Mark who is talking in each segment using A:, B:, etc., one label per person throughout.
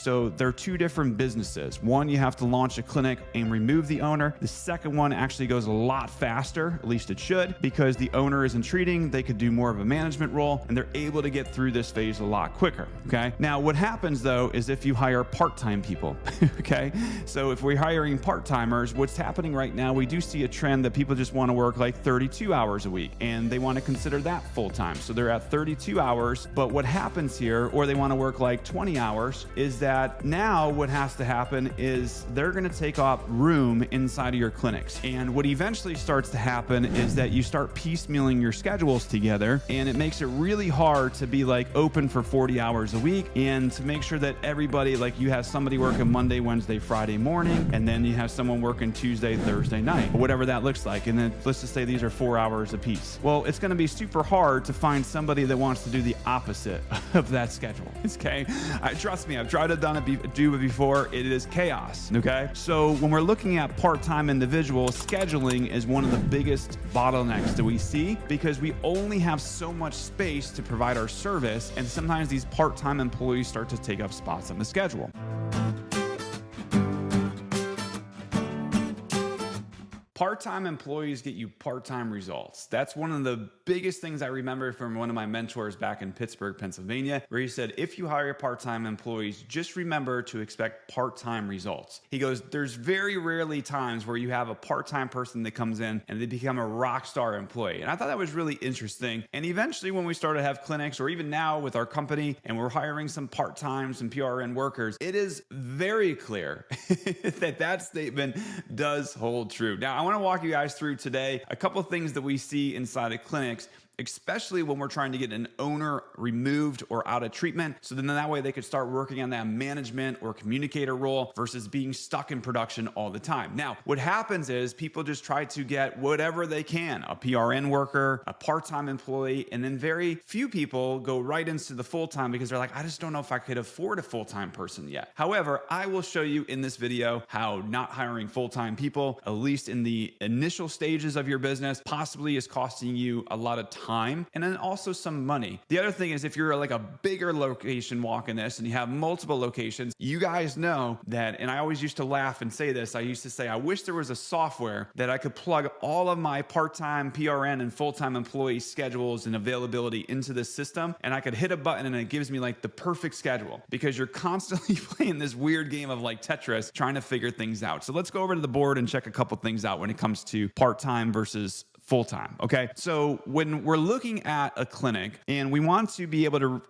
A: So they're two different businesses. One, you have to launch a clinic and remove the owner. The second one actually goes a lot faster, at least it should, because the owner isn't treating, they could do more of a management role, and they're able to get through this phase a lot quicker, okay? Now, what happens though is if you hire part-time people, okay? So if we're hiring part-timers, what's happening right now, we do see a trend that people just want to work like 32 hours a week, and they want to consider that full-time. So they're at 32 hours, but what happens here, or they want to work like 20 hours, is that now what has to happen is they're going to take up room inside of your clinics. And what eventually starts to happen is that you start piecemealing your schedules together, and it makes it really hard to be like open for 40 hours a week and to make sure that everybody, like you have somebody working Monday, Wednesday, Friday morning, and then you have someone working Tuesday, Thursday night, or whatever that looks like. And then let's just say these are 4 hours a piece. Well, it's going to be super hard to find somebody that wants to do the opposite of that schedule. Okay. Trust me, I've tried to do it before. It is chaos. Okay. So when we're looking at part-time individuals, scheduling is one of the biggest bottlenecks that we see because we only have so much space to provide our service. And sometimes these part-time employees start to take up spots on the schedule. Part-time employees get you part-time results. That's one of the biggest things I remember from one of my mentors back in Pittsburgh, Pennsylvania, where he said, if you hire part-time employees, just remember to expect part-time results. He goes, there's very rarely times where you have a part-time person that comes in and they become a rock star employee. And I thought that was really interesting. And eventually when we started to have clinics, or even now with our company, and we're hiring some part-time, some PRN workers, it is very clear that that statement does hold true. Now, I want to walk you guys through today a couple of things that we see inside of clinics, especially when we're trying to get an owner removed or out of treatment. So then that way they could start working on that management or communicator role versus being stuck in production all the time. Now, what happens is people just try to get whatever they can, a PRN worker, a part-time employee, and then very few people go right into the full-time because they're like, I just don't know if I could afford a full-time person yet. However, I will show you in this video how not hiring full-time people, at least in the initial stages of your business, possibly is costing you a lot of time and then also some money. The other thing is if you're like a bigger location walking this and you have multiple locations, you guys know that, and I always used to laugh and say this, I used to say, I wish there was a software that I could plug all of my part-time PRN and full-time employee schedules and availability into this system, and I could hit a button and it gives me like the perfect schedule, because you're constantly playing this weird game of like Tetris trying to figure things out. So let's go over to the board and check a couple things out when it comes to part-time versus full-time. Okay. So when we're looking at a clinic and we want to be able to,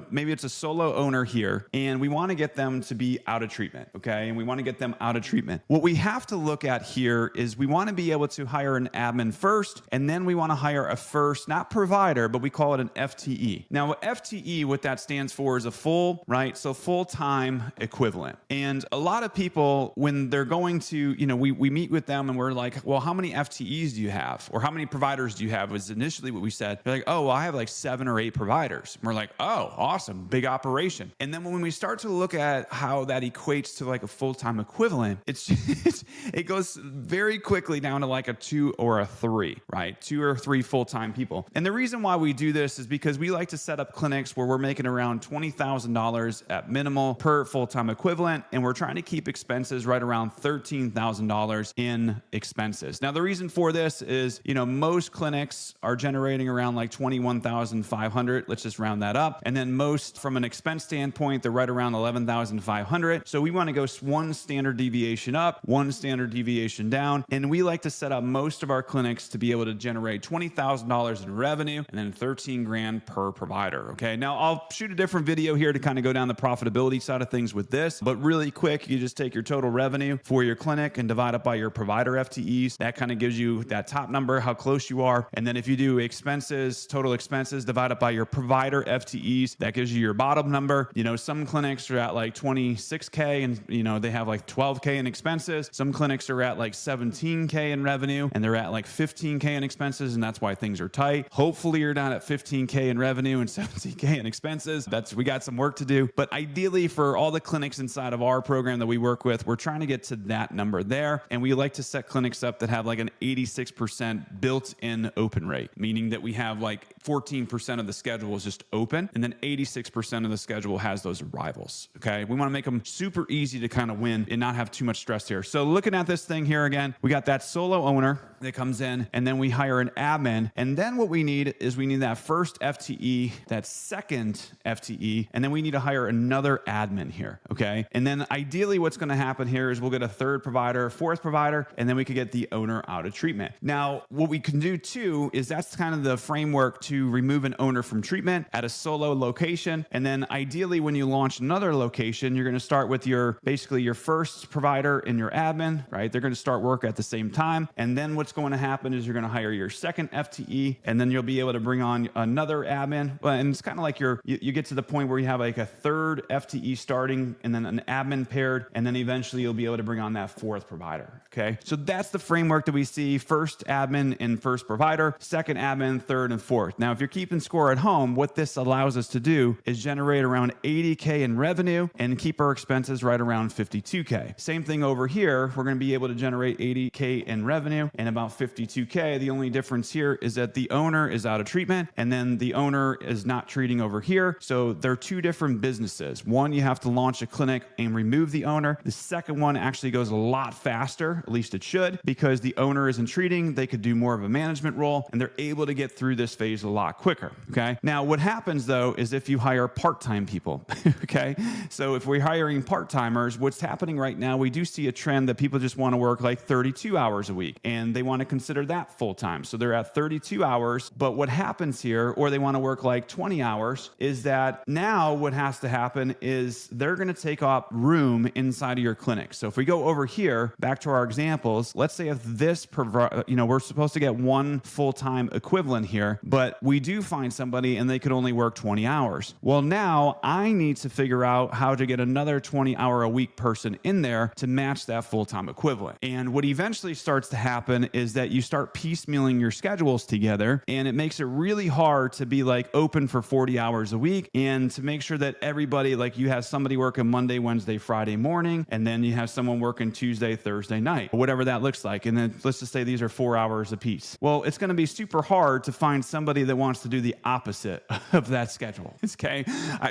A: maybe it's a solo owner here and we want to get them to be out of treatment. Okay. And we want to get them out of treatment. What we have to look at here is we want to be able to hire an admin first, and then we want to hire a first, not provider, but we call it an FTE. Now, FTE, what that stands for is a full, right? So full-time equivalent. And a lot of people, when they're going to, we meet with them and we're like, well, how many FTEs do you have? Or how many providers do you have? Was initially what we said. They're like, oh, well, I have like 7 or 8 providers. And we're like, oh, awesome. Big operation. And then when we start to look at how that equates to like a full-time equivalent, it goes very quickly down to like a 2 or a 3, right? 2 or 3 full-time people. And the reason why we do this is because we like to set up clinics where we're making around $20,000 at minimal per full-time equivalent. And we're trying to keep expenses right around $13,000 in expenses. Now, the reason for this is, most clinics are generating around like $21,500. Let's just round that up. And then most from an expense standpoint, they're right around $11,500. So we want to go 1 standard deviation up, 1 standard deviation down. And we like to set up most of our clinics to be able to generate $20,000 in revenue and then 13 grand per provider. Okay. Now I'll shoot a different video here to kind of go down the profitability side of things with this, but really quick, you just take your total revenue for your clinic and divide it by your provider FTEs. That kind of gives you that top number, how close you are. And then if you do expenses, total expenses, divide it by your provider FTEs, that gives you your bottom number. Some clinics are at like 26K and, they have like 12K in expenses. Some clinics are at like 17K in revenue and they're at like 15K in expenses. And that's why things are tight. Hopefully you're down at 15K in revenue and 17K in expenses. We got some work to do. But ideally for all the clinics inside of our program that we work with, we're trying to get to that number there. And we like to set clinics up that have like an 86% built-in open rate, meaning that we have like 14% of the schedule is just open, and then 86% of the schedule has those arrivals. Okay, we want to make them super easy to kind of win and not have too much stress here. So looking at this thing here again, we got that solo owner that comes in, and then we hire an admin, and then what we need is we need that first FTE, that second FTE, and then we need to hire another admin here. Okay, and then ideally what's going to happen here is we'll get a third provider, fourth provider, and then we could get the owner out of treatment. Now, what we can do too is that's kind of the framework to remove an owner from treatment at a solo location. And then ideally when you launch another location, you're going to start with basically your first provider and your admin, right? They're going to start work at the same time. And then what's going to happen is you're going to hire your second FTE, and then you'll be able to bring on another admin. And it's kind of like you get to the point where you have like a third FTE starting and then an admin paired, and then eventually you'll be able to bring on that fourth provider. Okay, so that's the framework that we see: first admin and first provider, second admin, third and fourth. Now, if you're keeping score at home, what this allows us to do is generate around 80K in revenue and keep our expenses right around 52K. Same thing over here. We're going to be able to generate 80K in revenue and about 52K. The only difference here is that the owner is out of treatment and then the owner is not treating over here. So they're two different businesses. One, you have to launch a clinic and remove the owner. The second one actually goes a lot faster, at least it should, because the owner isn't treating. They could do more of a management role and they're able to get through this phase a lot quicker. Okay. Now, what happens though is if you hire part-time people, okay. So if we're hiring part-timers, what's happening right now, we do see a trend that people just want to work like 32 hours a week and they want to consider that full-time. So they're at 32 hours, but what happens here, or they want to work like 20 hours, is that now what has to happen is they're going to take up room inside of your clinic. So if we go over here, back to our examples, let's say if this, we're supposed to get one full-time equivalent here, but we do find somebody and they could only work 20 hours. Well, now I need to figure out how to get another 20-hour-a-week person in there to match that full-time equivalent. And what eventually starts to happen is that you start piecemealing your schedules together, and it makes it really hard to be like open for 40 hours a week and to make sure that everybody, like you have somebody working Monday, Wednesday, Friday morning, and then you have someone working Tuesday, Thursday night, or whatever that looks like. And then let's just say these are 4 hours a piece. Well, it's going to be super hard to find somebody that wants to do the opposite of that schedule. It's okay.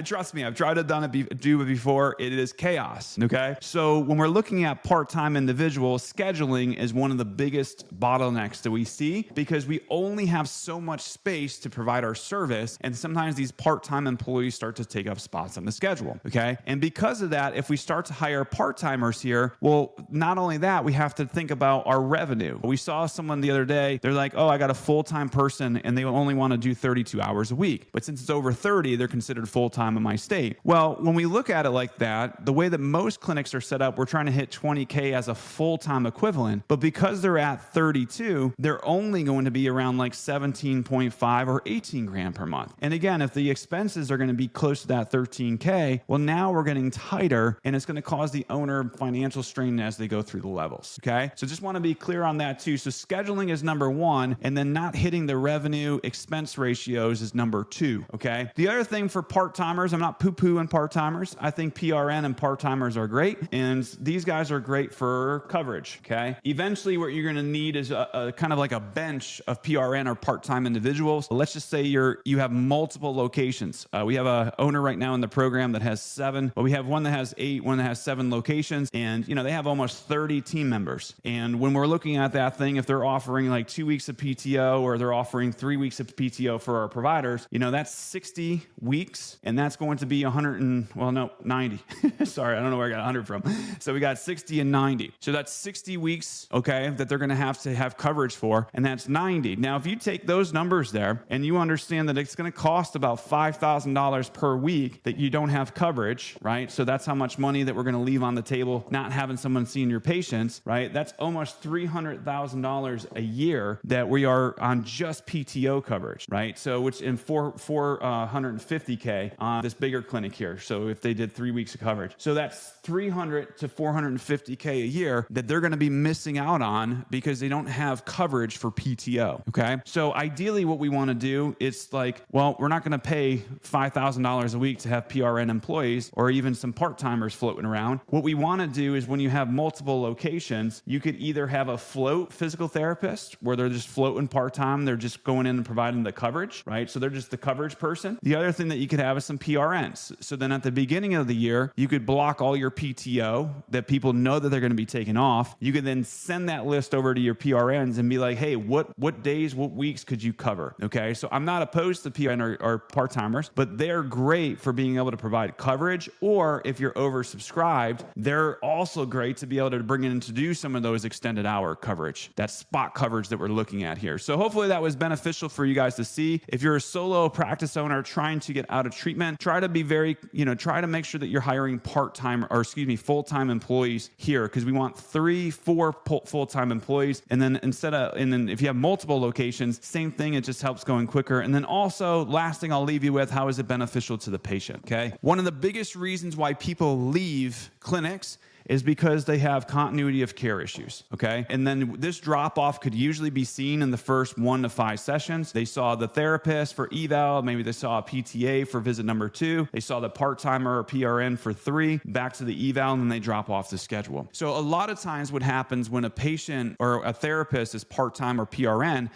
A: Trust me, I've tried to do it before. It is chaos. Okay. So when we're looking at part-time individuals, scheduling is one of the biggest bottlenecks that we see because we only have so much space to provide our service. And sometimes these part-time employees start to take up spots on the schedule. Okay. And because of that, if we start to hire part-timers here, well, not only that, we have to think about our revenue. We saw someone the other day, they're like, oh, I got a full-time person and they only want to do 32 hours a week. But since it's over 30, they're considered full-time in my state. Well, when we look at it like that, the way that most clinics are set up, we're trying to hit 20K as a full-time equivalent. But because they're at 32, they're only going to be around like 17.5 or 18 grand per month. And again, if the expenses are going to be close to that 13K, well, now we're getting tighter and it's going to cause the owner financial strain as they go through the levels. Okay. So just want to be clear on that too. So scheduling is number one, and then not hitting the revenue expense ratios is number two. Okay. The other thing for part-timers, I'm not poo-pooing part-timers. I think PRN and part-timers are great. And these guys are great for coverage. Okay. Eventually what you're going to need is a kind of like a bench of PRN or part-time individuals. Let's just say you have multiple locations. We have a owner right now in the program that has 7, but we have one that has 8, one that has 7 locations, and they have almost 30 team members. And when we're looking at that thing, if they're offering like 2 weeks of PTO or they're offering 3 weeks of PTO for our providers, that's 60 weeks, and that's going to be 90. Sorry, I don't know where I got 100 from. So we got 60 and 90. So that's 60 weeks, okay, that they're going to have coverage for, and that's 90. Now, if you take those numbers there and you understand that it's going to cost about $5,000 per week that you don't have coverage, right? So that's how much money that we're going to leave on the table not having someone seeing your patients, right? That's almost $300,000 a year that we are on just PTO coverage, right? So which in 450K on this bigger clinic here. So if they did 3 weeks of coverage, so that's 300 to 450K a year that they're going to be missing out on because they don't have coverage for PTO. Okay. So ideally what we want to do is like, well, we're not going to pay $5,000 a week to have PRN employees or even some part-timers floating around. What we want to do is when you have multiple locations, you could either have a float physical therapist where they're just floating part-time. They're just going in and providing the coverage, right? So they're just the coverage person. The other thing that you could have is some PRNs. So then at the beginning of the year, you could block all your PTO that people know that they're going to be taking off. You could then send that list over to your PRNs and be like, hey, what days, what weeks could you cover? Okay. So I'm not opposed to PRN or part-timers, but they're great for being able to provide coverage. Or if you're oversubscribed, they're also great to be able to bring in to do some of those extended hour coverage, that spot coverage that we're looking at here. So hopefully that was beneficial for you guys to see. If you're a solo practice owner trying to get out of treatment, try to be very, try to make sure that you're hiring full-time employees here, because we want 3-4 full-time employees. And then if you have multiple locations, same thing. It just helps going quicker. And then also, last thing I'll leave you with, how is it beneficial to the patient? Okay. One of the biggest reasons why people leave clinics is because they have continuity of care issues, okay? And then this drop-off could usually be seen in the first 1 to 5 sessions. They saw the therapist for eval, maybe they saw a PTA for visit number 2, they saw the part-timer or PRN for 3, back to the eval, and then they drop off the schedule. So a lot of times what happens when a patient or a therapist is part-time or PRN,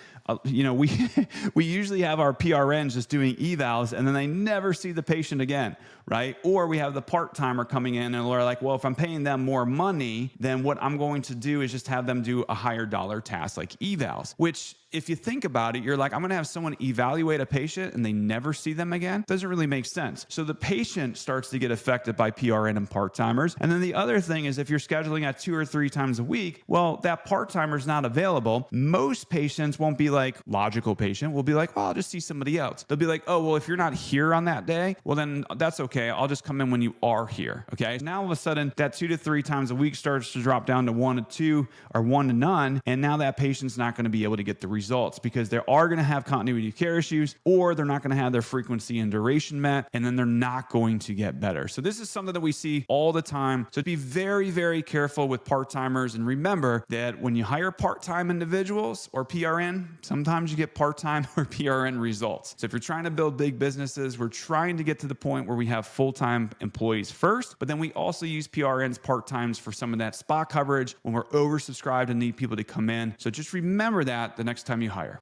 A: we usually have our PRNs just doing evals and then they never see the patient again, right? Or we have the part-timer coming in and they're like, well, if I'm paying them more money, then what I'm going to do is just have them do a higher dollar task like evals, which if you think about it, you're like, I'm going to have someone evaluate a patient and they never see them again. Doesn't really make sense. So the patient starts to get affected by PRN and part-timers. And then the other thing is if you're scheduling at 2 or 3 times a week, well, that part-timer is not available. Most patients won't be like, logical patient will be like, well, I'll just see somebody else. They'll be like, oh, well, if you're not here on that day, well, then that's okay. I'll just come in when you are here. Okay. Now all of a sudden that 2 to 3 times a week starts to drop down to 1 to 2 or 1 to none. And now that patient's not going to be able to get the results because they are going to have continuity of care issues, or they're not going to have their frequency and duration met, and then they're not going to get better. So this is something that we see all the time. So be very, very careful with part-timers, and remember that when you hire part-time individuals or PRN, sometimes you get part-time or PRN results. So if you're trying to build big businesses, we're trying to get to the point where we have full-time employees first, but then we also use PRNs part-times for some of that spot coverage when we're oversubscribed and need people to come in. So just remember that the next time you hire.